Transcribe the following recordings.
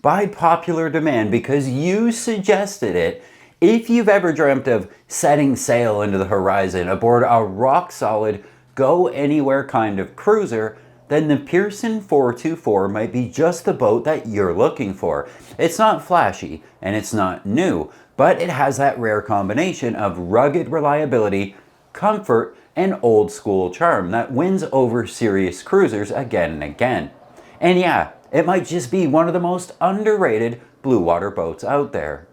by popular demand because you suggested it. If you've ever dreamt of setting sail into the horizon aboard a rock-solid, go-anywhere kind of cruiser, then the Pearson 424 might be just the boat that you're looking for. It's not flashy and it's not new, but it has that rare combination of rugged reliability, comfort, and old school charm that wins over serious cruisers again and again. And yeah, it might just be one of the most underrated Bluewater boats out there.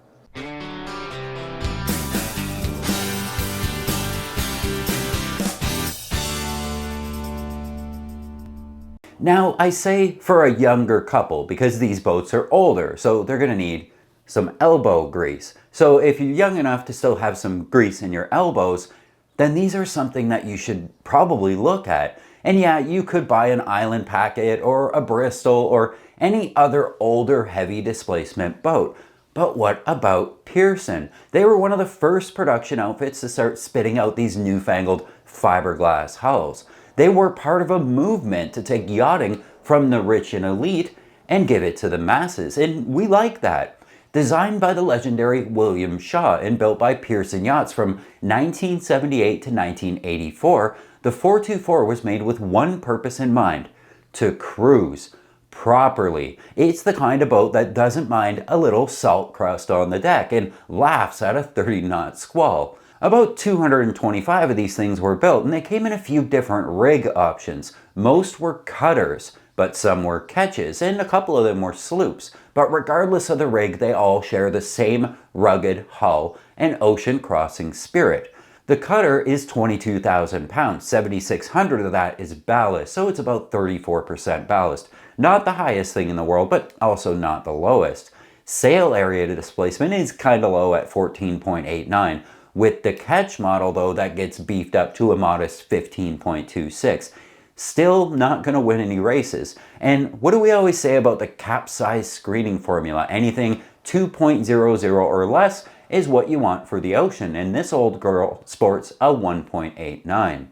Now, I say for a younger couple because these boats are older, so they're going to need some elbow grease. So if you're young enough to still have some grease in your elbows, then these are something that you should probably look at. And yeah, you could buy an Island Packet or a Bristol or any other older heavy displacement boat. But what about Pearson? They were one of the first production outfits to start spitting out these newfangled fiberglass hulls. They were part of a movement to take yachting from the rich and elite and give it to the masses, and we like that. Designed by the legendary William Shaw and built by Pearson Yachts from 1978 to 1984, the 424 was made with one purpose in mind: to cruise properly. It's the kind of boat that doesn't mind a little salt crust on the deck and laughs at a 30-knot squall. About 225 of these things were built, and they came in a few different rig options. Most were cutters, but some were ketches, and a couple of them were sloops. But regardless of the rig, they all share the same rugged hull and ocean crossing spirit. The cutter is 22,000 pounds, 7,600 of that is ballast, so it's about 34% ballast. Not the highest thing in the world, but also not the lowest. Sail area to displacement is kinda low at 14.89. With the ketch model though, that gets beefed up to a modest 15.26. Still not going to win any races. And what do we always say about the capsize screening formula? Anything 2.00 or less is what you want for the ocean, and this old girl sports a 1.89.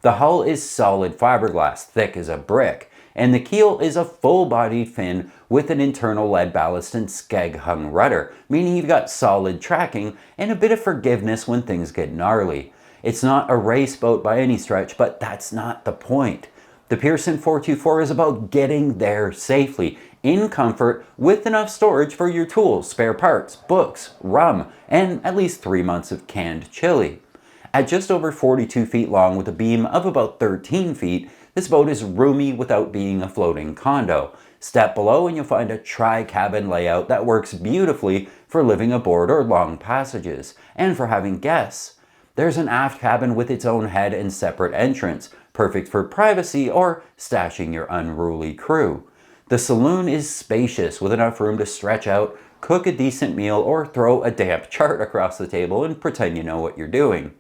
The hull is solid fiberglass, thick as a brick, and the keel is a full-bodied fin with an internal lead ballast and skeg-hung rudder, meaning you've got solid tracking and a bit of forgiveness when things get gnarly. It's not a race boat by any stretch, but that's not the point. The Pearson 424 is about getting there safely, in comfort, with enough storage for your tools, spare parts, books, rum, and at least 3 months of canned chili. At just over 42 feet long with a beam of about 13 feet, this boat is roomy without being a floating condo. Step below and you'll find a tri-cabin layout that works beautifully for living aboard or long passages, and for having guests. There's an aft cabin with its own head and separate entrance, perfect for privacy or stashing your unruly crew. The saloon is spacious with enough room to stretch out, cook a decent meal, or throw a damp chart across the table and pretend you know what you're doing.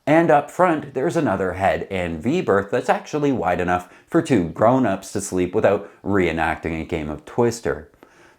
And up front, there's another head and V-berth that's actually wide enough for 2 grown-ups to sleep without reenacting a game of Twister.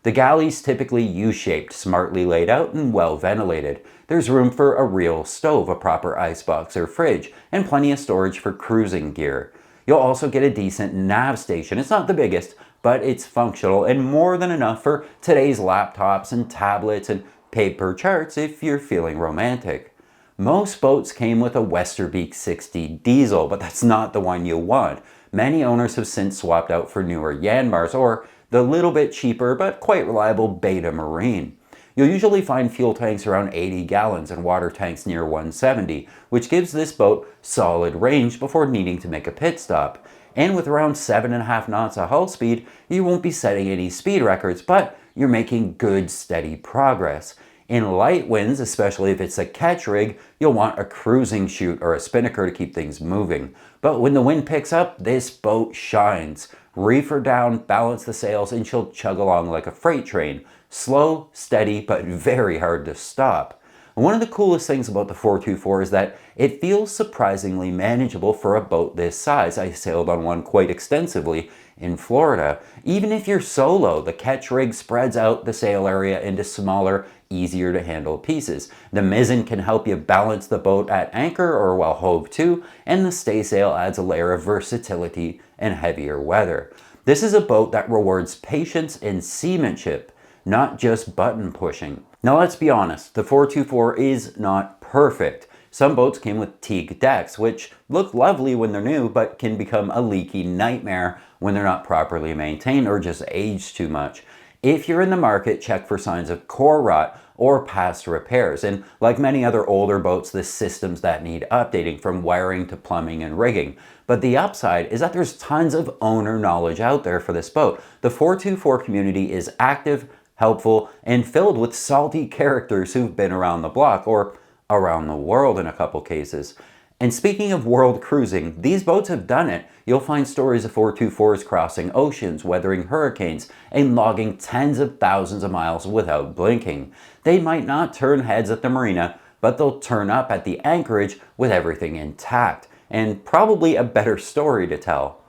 The galley's typically U-shaped, smartly laid out, and well ventilated. There's room for a real stove, a proper icebox or fridge, and plenty of storage for cruising gear. You'll also get a decent nav station. It's not the biggest, but it's functional and more than enough for today's laptops and tablets and paper charts if you're feeling romantic. Most boats came with a Westerbeek 60 diesel, but that's not the one you want. Many owners have since swapped out for newer Yanmars or the little bit cheaper but quite reliable Beta Marine. You'll usually find fuel tanks around 80 gallons and water tanks near 170, which gives this boat solid range before needing to make a pit stop. And with around 7.5 knots of hull speed, you won't be setting any speed records, but you're making good, steady progress. In light winds, especially if it's a ketch rig, you'll want a cruising chute or a spinnaker to keep things moving. But when the wind picks up, this boat shines. Reef her down, balance the sails, and she'll chug along like a freight train. Slow, steady, but very hard to stop. One of the coolest things about the 424 is that it feels surprisingly manageable for a boat this size. I sailed on one quite extensively in Florida. Even if you're solo, the ketch rig spreads out the sail area into smaller, easier to handle pieces. The mizzen can help you balance the boat at anchor or while hove to, and the staysail adds a layer of versatility in heavier weather. This is a boat that rewards patience and seamanship. not just button pushing. Now let's be honest, the 424 is not perfect. Some boats came with teak decks, which look lovely when they're new, but can become a leaky nightmare when they're not properly maintained or just age too much. If you're in the market, check for signs of core rot or past repairs. And like many other older boats, there's systems that need updating, from wiring to plumbing and rigging. But the upside is that there's tons of owner knowledge out there for this boat. The 424 community is active, helpful, and filled with salty characters who've been around the block, or around the world in a couple cases. And speaking of world cruising, these boats have done it. You'll find stories of 424s crossing oceans, weathering hurricanes, and logging tens of thousands of miles without blinking. They might not turn heads at the marina, but they'll turn up at the anchorage with everything intact, and probably a better story to tell.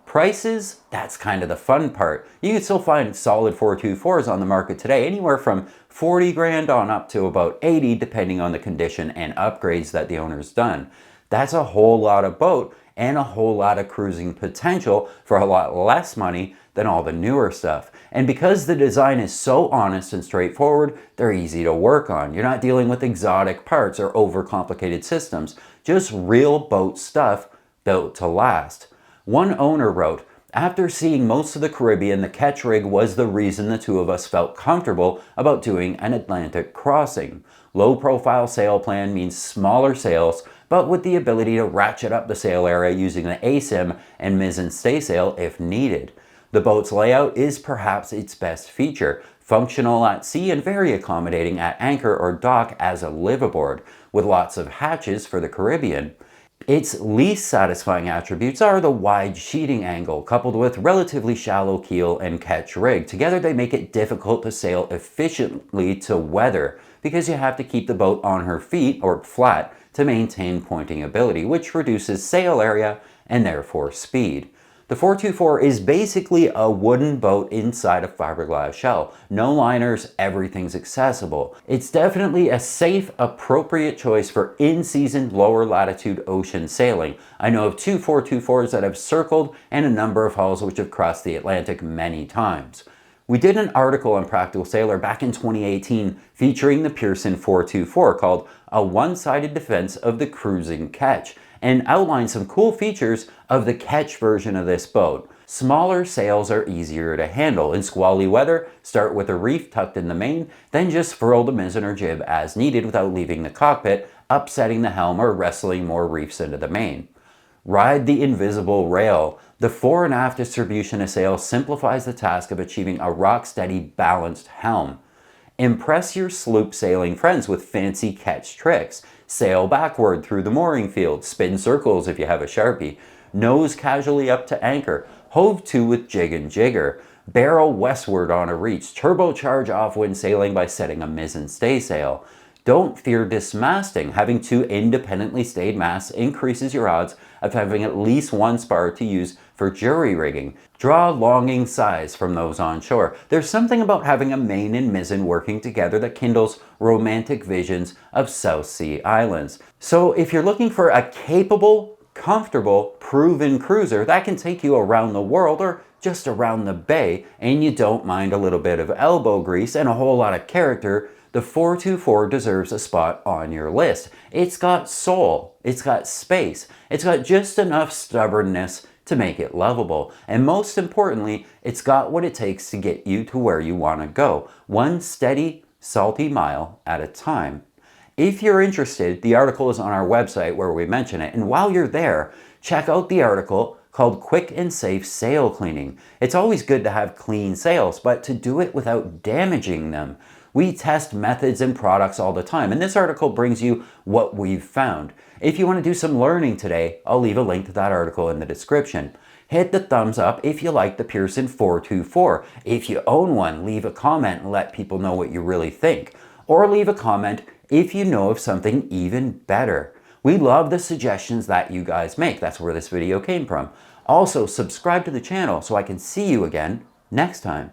Prices, that's kind of the fun part. You can still find solid 424s on the market today, anywhere from 40 grand on up to about 80, depending on the condition and upgrades that the owner's done. That's a whole lot of boat and a whole lot of cruising potential for a lot less money than all the newer stuff. And because the design is so honest and straightforward, they're easy to work on. You're not dealing with exotic parts or overcomplicated systems, just real boat stuff built to last. One owner wrote, "After seeing most of the Caribbean, the ketch rig was the reason the two of us felt comfortable about doing an Atlantic crossing. Low profile sail plan means smaller sails, but with the ability to ratchet up the sail area using the ASIM and mizzen staysail if needed. The boat's layout is perhaps its best feature, functional at sea and very accommodating at anchor or dock as a liveaboard, with lots of hatches for the Caribbean. Its least satisfying attributes are the wide sheeting angle, coupled with relatively shallow keel and ketch rig. Together they make it difficult to sail efficiently to weather, because you have to keep the boat on her feet, or flat, to maintain pointing ability, which reduces sail area and therefore speed. The 424 is basically a wooden boat inside a fiberglass shell. No liners, everything's accessible. It's definitely a safe, appropriate choice for in-season, lower latitude ocean sailing. I know of two 424s that have circled and a number of hulls which have crossed the Atlantic many times. We did an article on Practical Sailor back in 2018 featuring the Pearson 424 called A One-Sided Defense of the Cruising Ketch, and outlined some cool features of the ketch version of this boat. Smaller sails are easier to handle. In squally weather, start with a reef tucked in the main, then just furl the mizzen or jib as needed without leaving the cockpit, upsetting the helm or wrestling more reefs into the main. Ride the invisible rail. The fore and aft distribution of sails simplifies the task of achieving a rock-steady, balanced helm. Impress your sloop sailing friends with fancy ketch tricks. Sail backward through the mooring field, spin circles if you have a Sharpie, nose casually up to anchor, hove to with jig and jigger, barrel westward on a reach, turbocharge off when sailing by setting a mizzen staysail. Don't fear dismasting. Having two independently stayed masts increases your odds of having at least one spar to use for jury rigging. Draw longing sighs from those on shore. There's something about having a main and mizzen working together that kindles romantic visions of South Sea islands. So if you're looking for a capable, comfortable, proven cruiser that can take you around the world or just around the bay, and you don't mind a little bit of elbow grease and a whole lot of character, the 424 deserves a spot on your list. It's got soul, it's got space, it's got just enough stubbornness to make it lovable, and most importantly, it's got what it takes to get you to where you want to go, one steady, salty mile at a time. If you're interested, the article is on our website where we mention it, and while you're there, check out the article called Quick and Safe Sail Cleaning. It's always good to have clean sails, but to do it without damaging them. We test methods and products all the time, and this article brings you what we've found. If you want to do some learning today, I'll leave a link to that article in the description. Hit the thumbs up if you like the Pearson 424. If you own one, leave a comment and let people know what you really think. Or leave a comment if you know of something even better. We love the suggestions that you guys make. That's where this video came from. Also, subscribe to the channel so I can see you again next time.